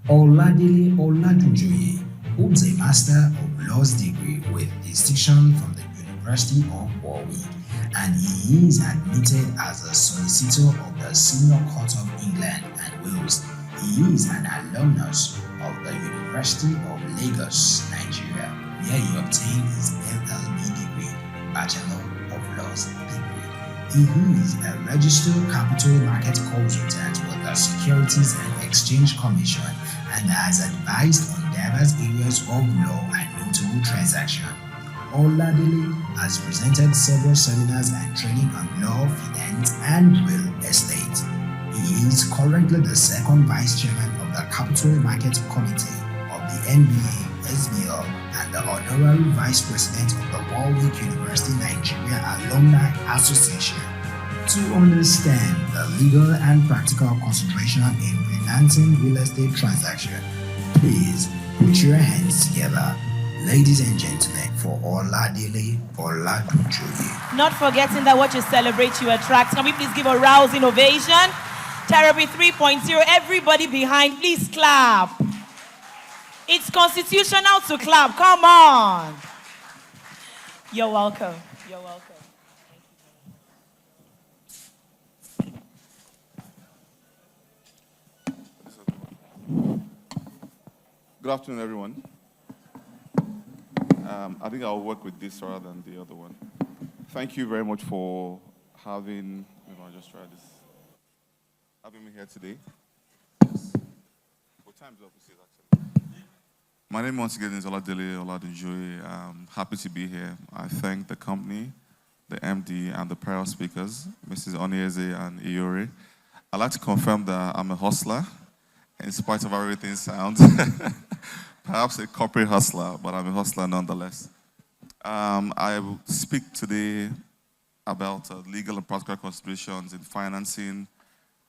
Oladele Oladunjoye holds a Master of Laws degree with distinction from the University of Warwick, and he is admitted as a solicitor of the Senior Court of England and Wales. He is an alumnus of the University of Lagos, Nigeria, where he obtained his LLB degree, Bachelor of Laws degree. He is a registered capital market consultant with the Securities and Exchange Commission and has advised on diverse areas of law and notable transactions. Oladele has presented several seminars and training on law, finance, and real estate. He is currently the second vice chairman of the Capital Market Committee of the NBA, SBL, and the honorary vice president of the Warwick University Nigeria Alumni Association. To understand the legal and practical consideration in financing real estate transactions, please put your hands together, ladies and gentlemen, for Oladele Oladunjoye. Not forgetting that what you celebrate, you attract. Can we please give a rousing ovation? TERRApy 3.0, everybody behind, please clap. It's constitutional to clap, come on. You're welcome, you're welcome. Good afternoon, everyone. I think I'll work with this rather than the other one. Thank you very much for having, I'll just try this, having me here today. Yes. What time's up, actually? My name once again is Oladele Oladunjoye. I'm happy to be here. I thank the company, the MD, and the prior speakers, Mrs. Onieze and Iyore. I'd like to confirm that I'm a hustler, in spite of how everything sounds. Perhaps a corporate hustler, but I'm a hustler nonetheless. I will speak today about legal and practical considerations in financing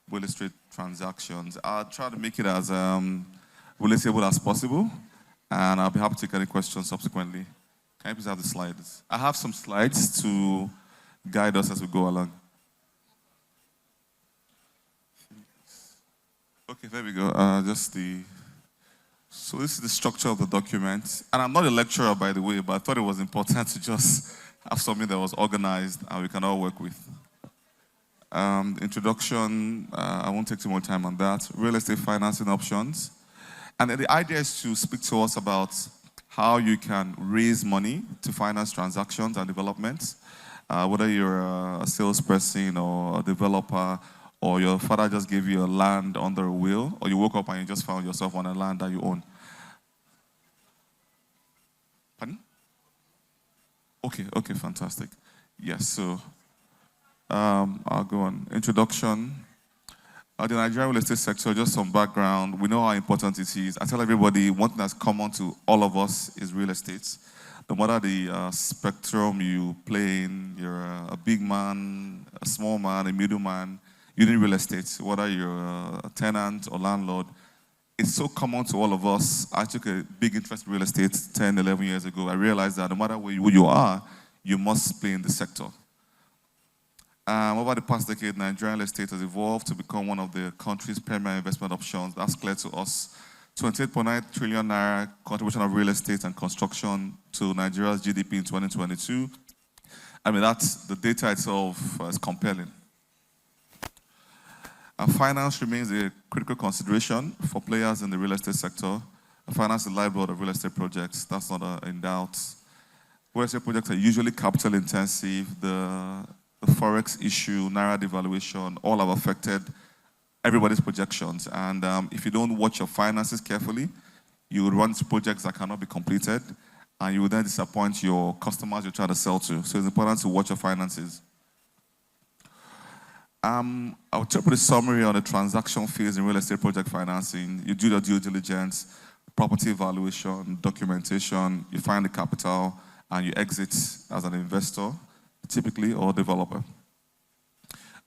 real estate transactions. I'll try to make it as relatable as possible, and I'll be happy to take any questions subsequently. Can you please have the slides? I have some slides to guide us as we go along. Okay, there we go. So this is the structure of the document. And I'm not a lecturer, by the way, but I thought it was important to just have something that was organized and we can all work with. Introduction, I won't take too much time on that. Real estate financing options. And then the idea is to speak to us about how you can raise money to finance transactions and developments, whether you're a salesperson or a developer, or your father just gave you a land under a will, or you woke up and you just found yourself on a land that you own. Pardon? Okay, fantastic. Yes, so I'll go on. Introduction. The Nigerian real estate sector, just some background. We know how important it is. I tell everybody, one thing that's common to all of us is real estate. No matter the spectrum you play in, you're a big man, a small man, a middle man, you need real estate, whether you're a tenant or landlord. It's so common to all of us. I took a big interest in real estate 10, 11 years ago. I realized that no matter who you are, you must play in the sector. Over the past decade, Nigerian real estate has evolved to become one of the country's premier investment options. That's clear to us. 28.9 trillion naira contribution of real estate and construction to Nigeria's GDP in 2022. I mean, the data itself is compelling. Finance remains a critical consideration for players in the real estate sector. Finance is the lifeblood of real estate projects. That's not in doubt. Real estate projects are usually capital intensive. The Forex issue, Naira devaluation, all have affected everybody's projections. And if you don't watch your finances carefully, you would run into projects that cannot be completed, and you would then disappoint your customers you're trying to sell to. So it's important to watch your finances. I'll tell you a summary on the transaction phase in real estate project financing. You do the due diligence, property evaluation, documentation, you find the capital, and you exit as an investor, typically, or developer.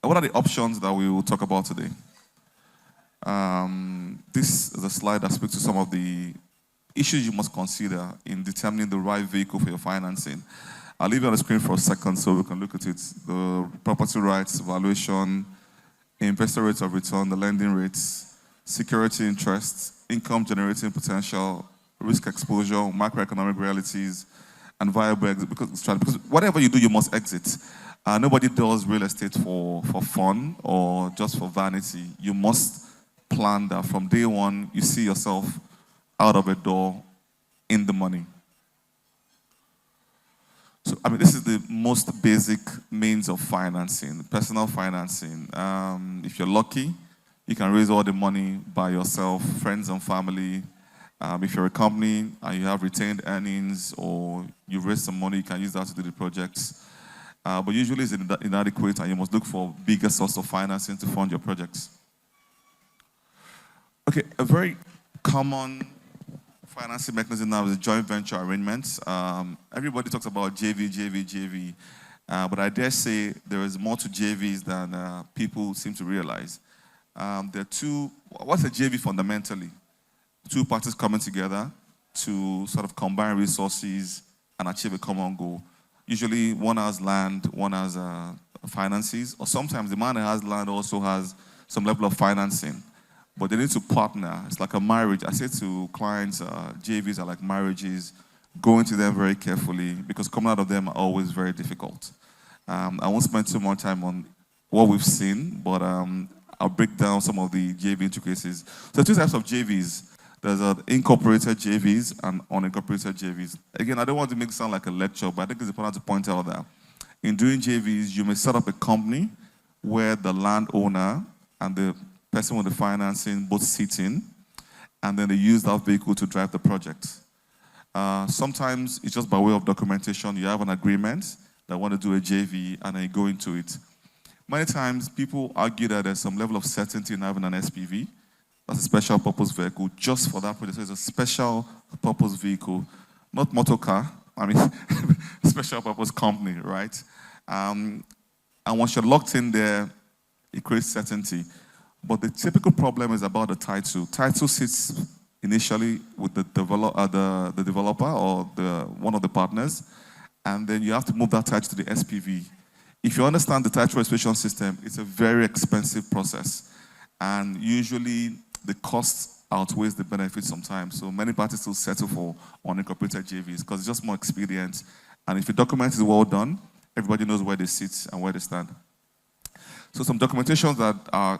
And what are the options that we will talk about today? This is a slide that speaks to some of the issues you must consider in determining the right vehicle for your financing. I'll leave it on the screen for a second so we can look at it. The property rights, valuation, investor rates of return, the lending rates, security interests, income generating potential, risk exposure, macroeconomic realities, and viable exit. Because whatever you do, you must exit. Nobody does real estate for fun or just for vanity. You must plan that from day one, you see yourself out of a door in the money. So, I mean, this is the most basic means of financing, personal financing. If you're lucky, you can raise all the money by yourself, friends and family. If you're a company and you have retained earnings or you've raised some money, you can use that to do the projects. But usually it's inadequate and you must look for bigger source of financing to fund your projects. Okay, a very common financing mechanism now is joint venture arrangements. Everybody talks about JV. But I dare say there is more to JVs than people seem to realize. There are two, what's a JV fundamentally? Two parties coming together to sort of combine resources and achieve a common goal. Usually one has land, one has finances, or sometimes the man that has land also has some level of financing. But they need to partner. It's like a marriage. I say to clients, JVs are like marriages. Go into them very carefully because coming out of them are always very difficult. I won't spend too much time on what we've seen, but I'll break down some of the JV intricacies. So two types of JVs. There's incorporated JVs and unincorporated JVs. Again, I don't want to make it sound like a lecture, but I think it's important to point out that in doing JVs, you may set up a company where the landowner and the person with the financing both sit in, and then they use that vehicle to drive the project. Sometimes it's just by way of documentation. You have an agreement that want to do a JV, and then you go into it. Many times, people argue that there's some level of certainty in having an SPV. That's a special purpose vehicle just for that project. So it's a special purpose vehicle, not motor car. I mean, special purpose company, right? And once you're locked in there, it creates certainty. But the typical problem is about the title. Title sits initially with the developer or one of the partners, and then you have to move that title to the SPV. If you understand the title registration system, it's a very expensive process, and usually the cost outweighs the benefits sometimes. So many parties still settle for unincorporated JVs because it's just more expedient. And if the document is well done, everybody knows where they sit and where they stand. So some documentations that are,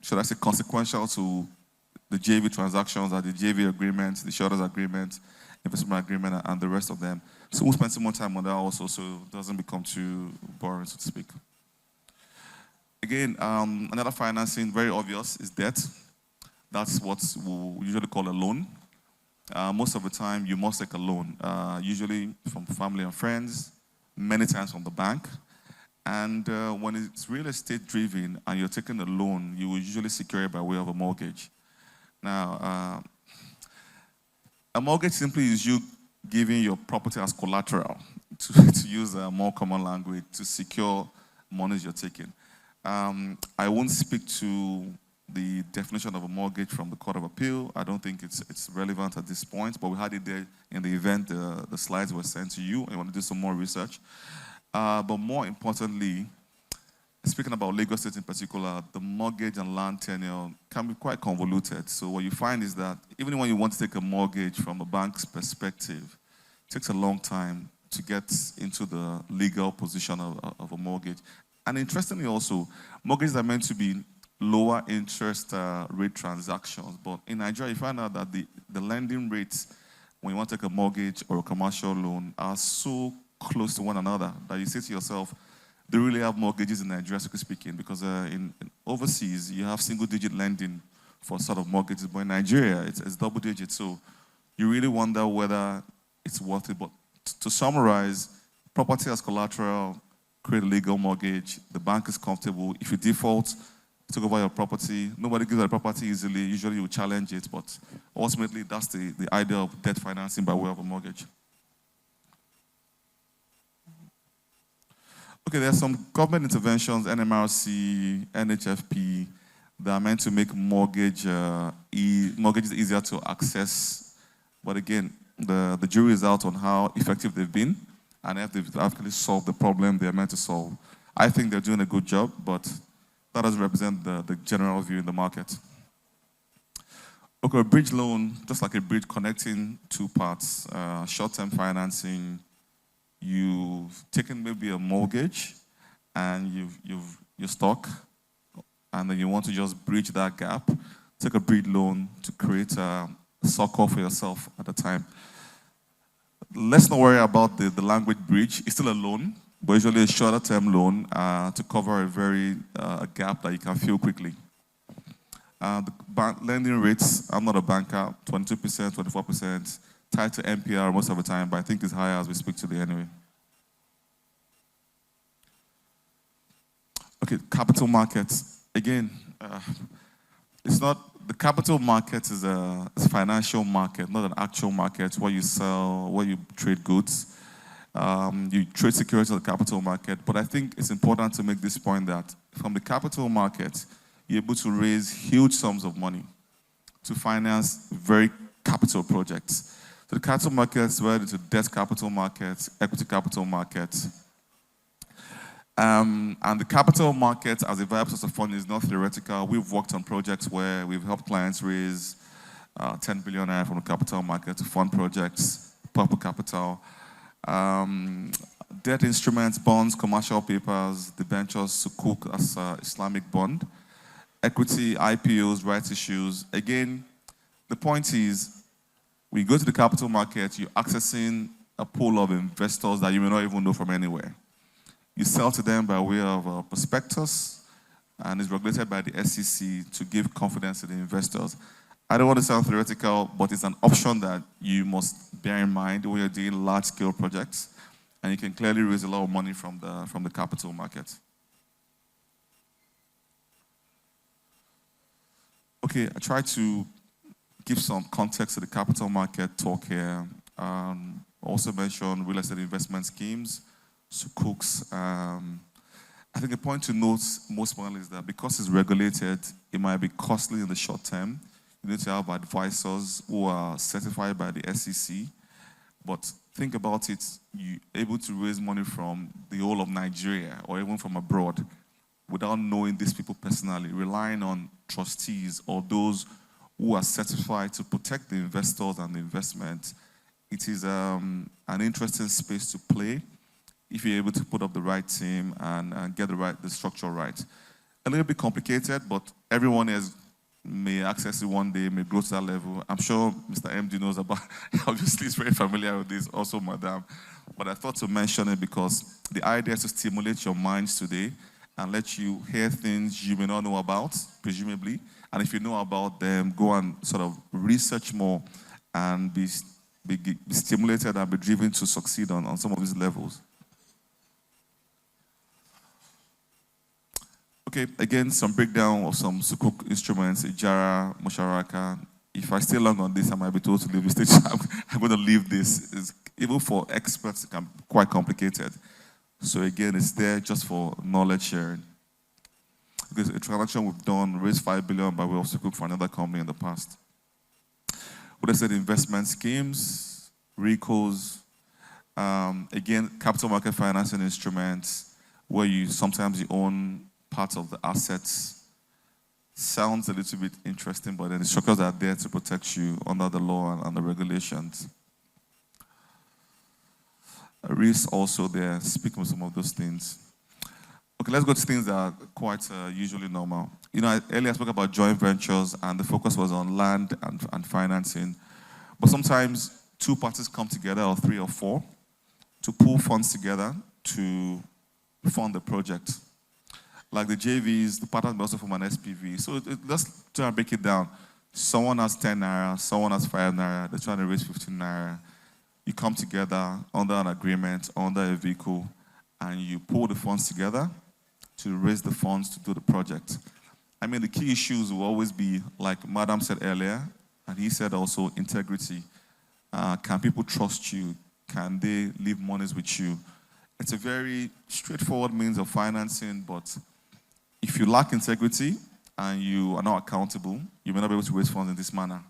should I say, consequential to the JV transactions are the JV agreements, the shareholders agreement, investment agreement, and the rest of them. So we'll spend some more time on that also so it doesn't become too boring, so to speak. Again, another financing, very obvious, is debt. That's what we usually call a loan. Most of the time, you must take a loan, usually from family and friends, many times from the bank. And when it's real estate driven and you're taking a loan, you will usually secure it by way of a mortgage. Now, a mortgage simply is you giving your property as collateral, to use a more common language, to secure monies you're taking. I won't speak to the definition of a mortgage from the Court of Appeal. I don't think it's relevant at this point, but we had it there in the event the slides were sent to you and you want to do some more research. But more importantly, speaking about Lagos State in particular, the mortgage and land tenure can be quite convoluted. So what you find is that even when you want to take a mortgage from a bank's perspective, it takes a long time to get into the legal position of a mortgage. And interestingly also, mortgages are meant to be lower interest rate transactions. But in Nigeria, you find out that the lending rates when you want to take a mortgage or a commercial loan are so close to one another that you say to yourself, they really have mortgages in Nigeria, strictly speaking, because in overseas, you have single-digit lending for sort of mortgages. But in Nigeria, it's double-digit. So you really wonder whether it's worth it. But to summarize, property as collateral, create a legal mortgage, the bank is comfortable. If you default, take over your property. Nobody gives you the property easily. Usually you challenge it, but ultimately that's the idea of debt financing by way of a mortgage. Okay, there are some government interventions, NMRC, NHFP, that are meant to make mortgages easier to access. But again, the jury is out on how effective they've been and if they've actually solved the problem they're meant to solve. I think they're doing a good job, but that doesn't represent the general view in the market. Okay, a bridge loan, just like a bridge connecting two parts, short-term financing. You've taken maybe a mortgage and you're stuck, and then you want to just bridge that gap. Take a bridge loan to create a succor for yourself at the time. Let's not worry about the language bridge. It's still a loan, but usually a shorter term loan to cover a very gap that you can fill quickly. The bank lending rates, I'm not a banker, 22%, 24%, tied to NPR most of the time, but I think it's higher as we speak today anyway. Okay, capital markets. Again, it's not, the capital market is a financial market, not an actual market where you sell, where you trade goods. You trade securities on the capital market, but I think it's important to make this point that from the capital market, you're able to raise huge sums of money to finance very capital projects. So the capital markets, whether it's debt capital markets, equity capital markets, and the capital market as a viable source of funding is not theoretical. We've worked on projects where we've helped clients raise 10 billion naira from the capital market to fund projects, purple capital, debt instruments, bonds, commercial papers, debentures, sukuk as Islamic bond, equity, IPOs, rights issues. Again, the point is, when you go to the capital market, you're accessing a pool of investors that you may not even know from anywhere. You sell to them by way of a prospectus, and is regulated by the SEC to give confidence to the investors. I don't want to sound theoretical, but it's an option that you must bear in mind when you're doing large-scale projects, and you can clearly raise a lot of money from the capital market. Okay, I try to give some context to the capital market talk here. Also mention real estate investment schemes, sukuks. I think the point to note most importantly is that because it's regulated, it might be costly in the short term. You need to have advisors who are certified by the SEC. But think about it, you're able to raise money from the whole of Nigeria or even from abroad without knowing these people personally, relying on trustees or those who are certified to protect the investors and the investment. It is an interesting space to play if you're able to put up the right team and get the structure right. A little bit complicated, but everyone may access it one day, may grow to that level. I'm sure Mr. MD knows about it. Obviously, he's very familiar with this, also Madam. But I thought to mention it because the idea is to stimulate your minds today and let you hear things you may not know about, presumably. And if you know about them, go and sort of research more and be stimulated and be driven to succeed on some of these levels. Okay, again, some breakdown of some sukuk instruments, Ijara, Musharaka. If I stay long on this, I might be told to leave the stage. I'm going to leave this. Even for experts, it can be quite complicated. So again, it's there just for knowledge sharing. Because a transaction we've done, raised 5 billion by way of sukuk for another company in the past. What I said, investment schemes, RICOs, again, capital market financing instruments, where sometimes you own part of the assets. Sounds a little bit interesting, but then the structures are there to protect you under the law and the regulations. Risk also there, speaking of some of those things. Okay, let's go to things that are quite usually normal. You know, earlier I spoke about joint ventures and the focus was on land and financing. But sometimes two parties come together, or three or four, to pool funds together to fund the project. Like the JVs, the partners may also form an SPV. So let's try and break it down. Someone has 10 naira, someone has 5 naira, they're trying to raise 15 naira. You come together under an agreement, under a vehicle, and you pull the funds together to raise the funds to do the project. I mean, the key issues will always be, like Madam said earlier, and he said also, integrity. Can people trust you? Can they leave monies with you? It's a very straightforward means of financing, but if you lack integrity and you are not accountable, you may not be able to raise funds in this manner.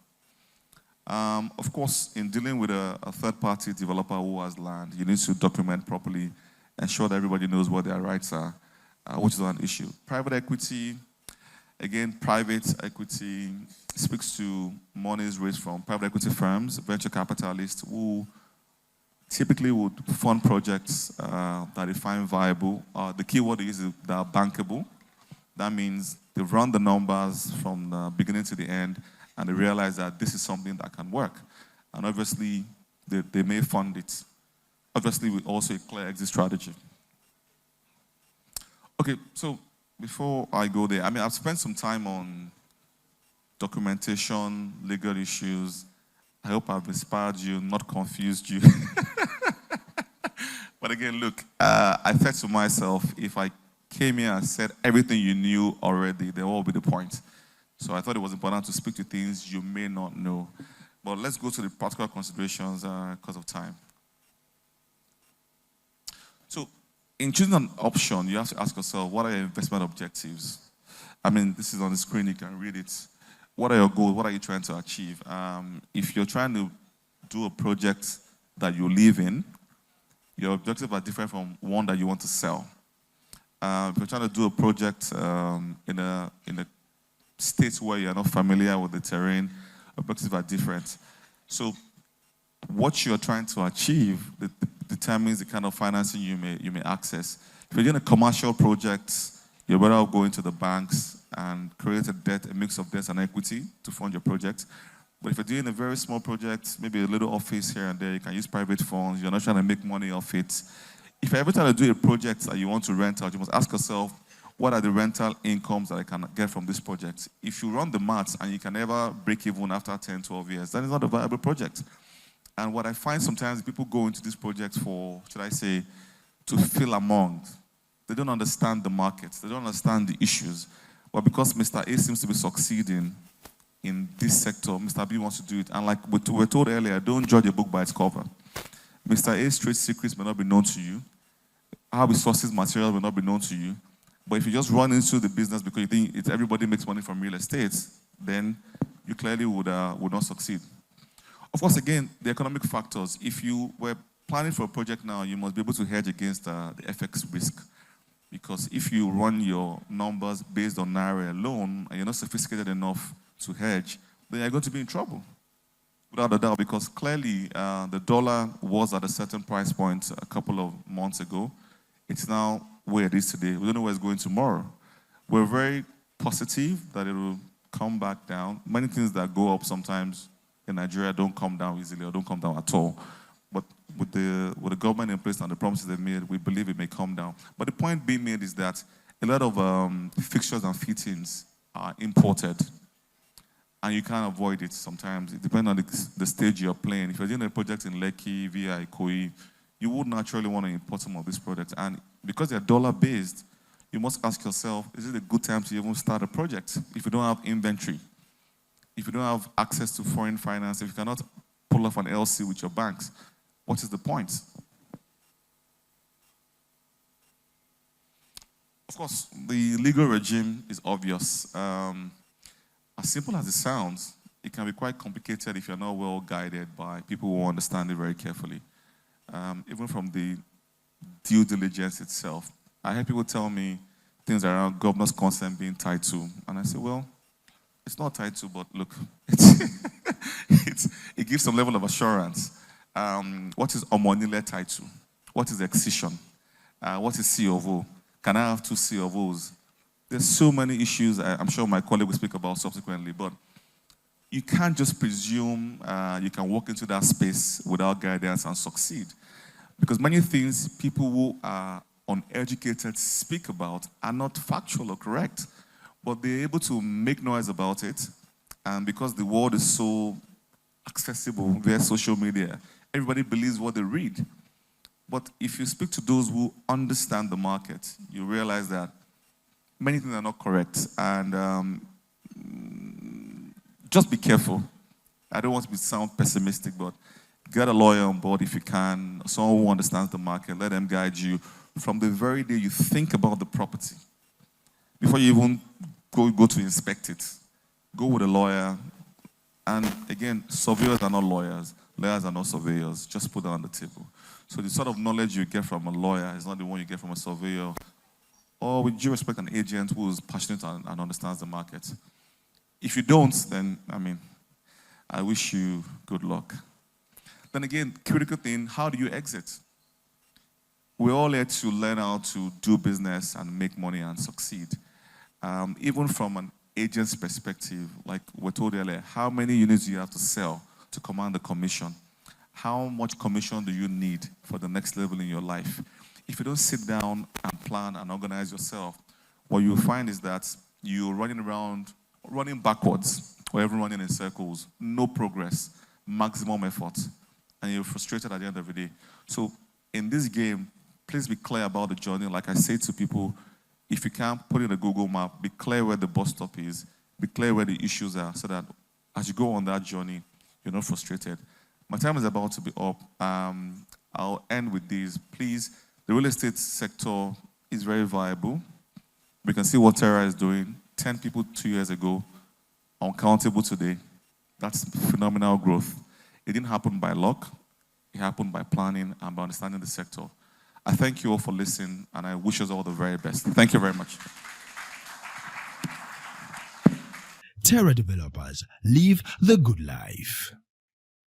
Of course, in dealing with a third-party developer who has land, you need to document properly, ensure that everybody knows what their rights are, which is an issue. Private equity, Again, private equity speaks to monies raised from private equity firms, venture capitalists who typically would fund projects that they find viable. The key word is that are bankable. That means they run the numbers from the beginning to the end, and they realize that this is something that can work. And obviously, they may fund it. Obviously, with also a clear exit strategy. Okay, so before I go there, I mean, I've spent some time on documentation, legal issues. I hope I've inspired you, not confused you. But again, look, I said to myself, if I came here and said everything you knew already, then what would be the point? So I thought it was important to speak to things you may not know. But let's go to the practical considerations because of time. So in choosing an option, you have to ask yourself, what are your investment objectives? I mean, this is on the screen, you can read it. What are your goals? What are you trying to achieve? If you're trying to do a project that you live in, your objectives are different from one that you want to sell. If you're trying to do a project in a state where you're not familiar with the terrain, objectives are different. So what you're trying to achieve determines the kind of financing you may access. If you're doing a commercial project, you're better off going to the banks and create a mix of debt and equity to fund your project. But if you're doing a very small project, maybe a little office here and there, you can use private funds. You're not trying to make money off it. If you're ever trying to do a project that you want to rent out, you must ask yourself, what are the rental incomes that I can get from this project? If you run the maths and you can never break even after 10, 12 years, then it's not a viable project. And what I find sometimes, people go into these projects for, should I say, to feel among. They don't understand the market. They don't understand the issues. But because Mr. A seems to be succeeding in this sector, Mr. B wants to do it. And like we were told earlier, don't judge a book by its cover. Mr. A's trade secrets may not be known to you. How he sources material may not be known to you. But if you just run into the business because you think everybody makes money from real estate, then you clearly would not succeed. Of course, again, the economic factors. If you were planning for a project now, you must be able to hedge against the FX risk. Because if you run your numbers based on Naira alone, and you're not sophisticated enough to hedge, then you're going to be in trouble. Without a doubt, because clearly the dollar was at a certain price point a couple of months ago. It's now where it is today. We don't know where it's going tomorrow. We're very positive that it will come back down. Many things that go up sometimes in Nigeria don't come down easily or don't come down at all. But with the government in place and the promises they've made, we believe it may come down. But the point being made is that a lot of fixtures and fittings are imported. And you can't avoid it sometimes. It depends on the stage you're playing. If you're doing a project in Lekki, via Ikoyi, you would naturally want to import some of these products. And because they're dollar-based, you must ask yourself, is it a good time to even start a project if you don't have inventory? If you don't have access to foreign finance, if you cannot pull off an LC with your banks, what is the point? Of course, the legal regime is obvious. As simple as it sounds, it can be quite complicated if you're not well guided by people who understand it very carefully. Even from the due diligence itself. I hear people tell me things around governor's consent being tied to. And I say, well, it's not tied to, but look, it gives some level of assurance. What is Omonile tied to? What is excision? What is C of O? Can I have two C of O's? There's so many issues I'm sure my colleague will speak about subsequently, but you can't just presume you can walk into that space without guidance and succeed. Because many things people who are uneducated speak about are not factual or correct, but they're able to make noise about it. And because the world is so accessible via social media, everybody believes what they read. But if you speak to those who understand the market, you realize that many things are not correct. And just be careful. I don't want to sound pessimistic, but get a lawyer on board if you can, someone who understands the market. Let them guide you from the very day you think about the property. Before you even go to inspect it, go with a lawyer. And again, surveyors are not lawyers. Lawyers are not surveyors. Just put that on the table. So the sort of knowledge you get from a lawyer is not the one you get from a surveyor or with due respect, an agent who is passionate and understands the market. If you don't, then, I wish you good luck. Then again, critical thing, how do you exit? We're all here to learn how to do business and make money and succeed. Even from an agent's perspective, like we told earlier, how many units do you have to sell to command the commission? How much commission do you need for the next level in your life? If you don't sit down and plan and organize yourself, what you'll find is that you're running backwards, or even running in circles, no progress, maximum effort, and you're frustrated at the end of the day. So in this game, please be clear about the journey. Like I say to people, if you can't put in a Google map, be clear where the bus stop is, be clear where the issues are, so that as you go on that journey, you're not frustrated. My time is about to be up. I'll end with this. Please, the real estate sector is very viable. We can see what Terra is doing. 10 people 2 years ago, uncountable today. That's phenomenal growth. It didn't happen by luck. It happened by planning and by understanding the sector. I thank you all for listening, and I wish us all the very best. Thank you very much. Terra developers live the good life.